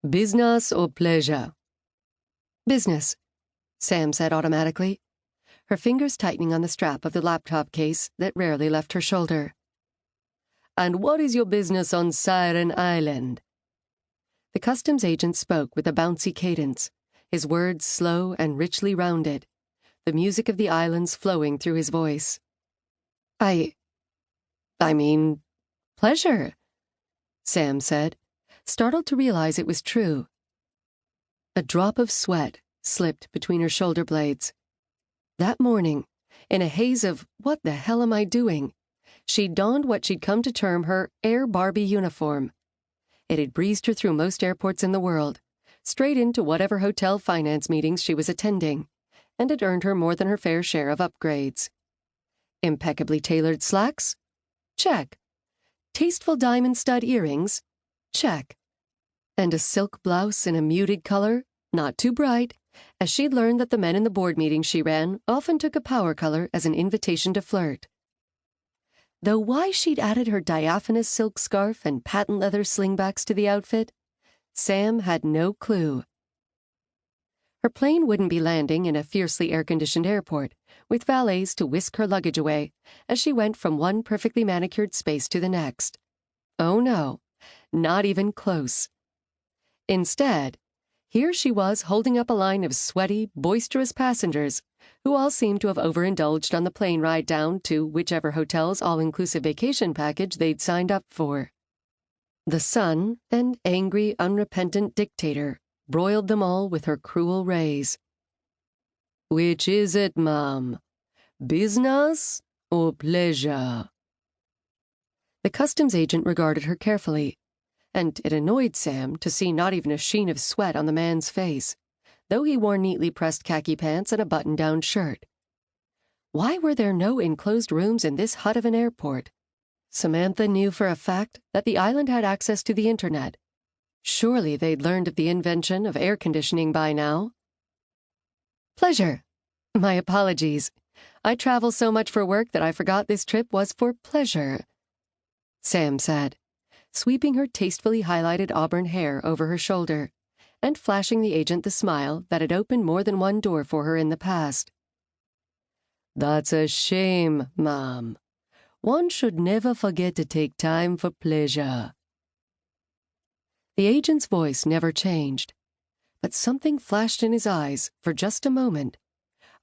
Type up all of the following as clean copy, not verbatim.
Business or pleasure? Business, Sam said automatically, her fingers tightening on the strap of the laptop case that rarely left her shoulder. And what is your business on Siren Island? The customs agent spoke with a bouncy cadence, his words slow and richly rounded, the music of the islands flowing through his voice. I mean, pleasure, Sam said, startled to realize it was true. A drop of sweat slipped between her shoulder blades. That morning, in a haze of what the hell am I doing, she donned what she'd come to term her Air Barbie uniform. It had breezed her through most airports in the world, straight into whatever hotel finance meetings she was attending, and had earned her more than her fair share of upgrades. Impeccably tailored slacks? Check. Tasteful diamond stud earrings? Check. And a silk blouse in a muted color, not too bright, as she'd learned that the men in the board meetings she ran often took a power color as an invitation to flirt. Though why she'd added her diaphanous silk scarf and patent leather slingbacks to the outfit, Sam had no clue. Her plane wouldn't be landing in a fiercely air-conditioned airport, with valets to whisk her luggage away as she went from one perfectly manicured space to the next. Oh no, not even close. Instead, here she was holding up a line of sweaty, boisterous passengers who all seemed to have overindulged on the plane ride down to whichever hotel's all-inclusive vacation package they'd signed up for. The sun, an angry, unrepentant dictator, broiled them all with her cruel rays. Which is it, Mom? Business or pleasure? The customs agent regarded her carefully, and it annoyed Sam to see not even a sheen of sweat on the man's face, though he wore neatly pressed khaki pants and a button-down shirt. Why were there no enclosed rooms in this hut of an airport? Samantha knew for a fact that the island had access to the internet. Surely they'd learned of the invention of air conditioning by now. Pleasure. My apologies. I travel so much for work that I forgot this trip was for pleasure, Sam said, sweeping her tastefully highlighted auburn hair over her shoulder and flashing the agent the smile that had opened more than one door for her in the past. That's a shame, Mom. One should never forget to take time for pleasure. The agent's voice never changed, but something flashed in his eyes for just a moment,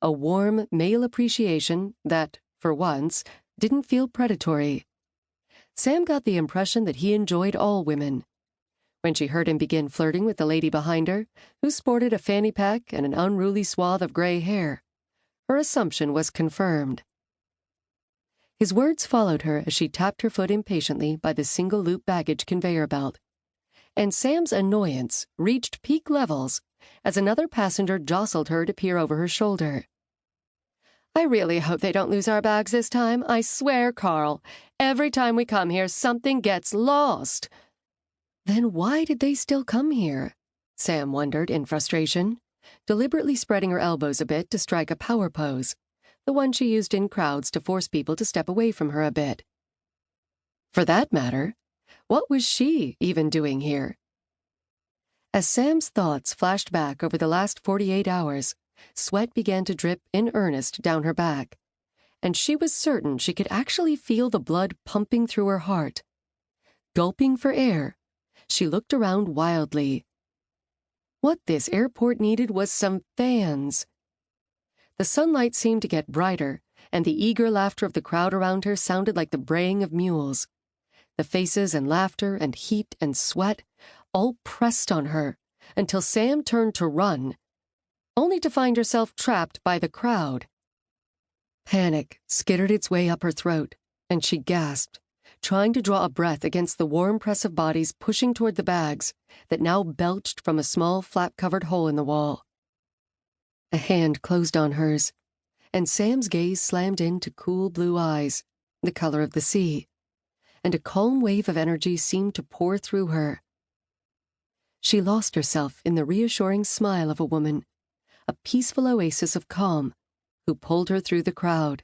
a warm male appreciation that, for once, didn't feel predatory. Sam got the impression that he enjoyed all women. When she heard him begin flirting with the lady behind her, who sported a fanny pack and an unruly swath of gray hair, her assumption was confirmed. His words followed her as she tapped her foot impatiently by the single-loop baggage conveyor belt, and Sam's annoyance reached peak levels as another passenger jostled her to peer over her shoulder. I really hope they don't lose our bags this time. I swear, Carl, every time we come here, something gets lost. Then why did they still come here? Sam wondered in frustration, deliberately spreading her elbows a bit to strike a power pose, the one she used in crowds to force people to step away from her a bit. For that matter, what was she even doing here? As Sam's thoughts flashed back over the last 48 hours, sweat began to drip in earnest down her back, and she was certain she could actually feel the blood pumping through her heart. Gulping for air, she looked around wildly. What this airport needed was some fans. The sunlight seemed to get brighter, and the eager laughter of the crowd around her sounded like the braying of mules. The faces and laughter and heat and sweat all pressed on her until Sam turned to run, only to find herself trapped by the crowd. Panic skittered its way up her throat, and she gasped, trying to draw a breath against the warm press of bodies pushing toward the bags that now belched from a small flap-covered hole in the wall. A hand closed on hers, and Sam's gaze slammed into cool blue eyes, the color of the sea, and a calm wave of energy seemed to pour through her. She lost herself in the reassuring smile of a woman, a peaceful oasis of calm, who pulled her through the crowd.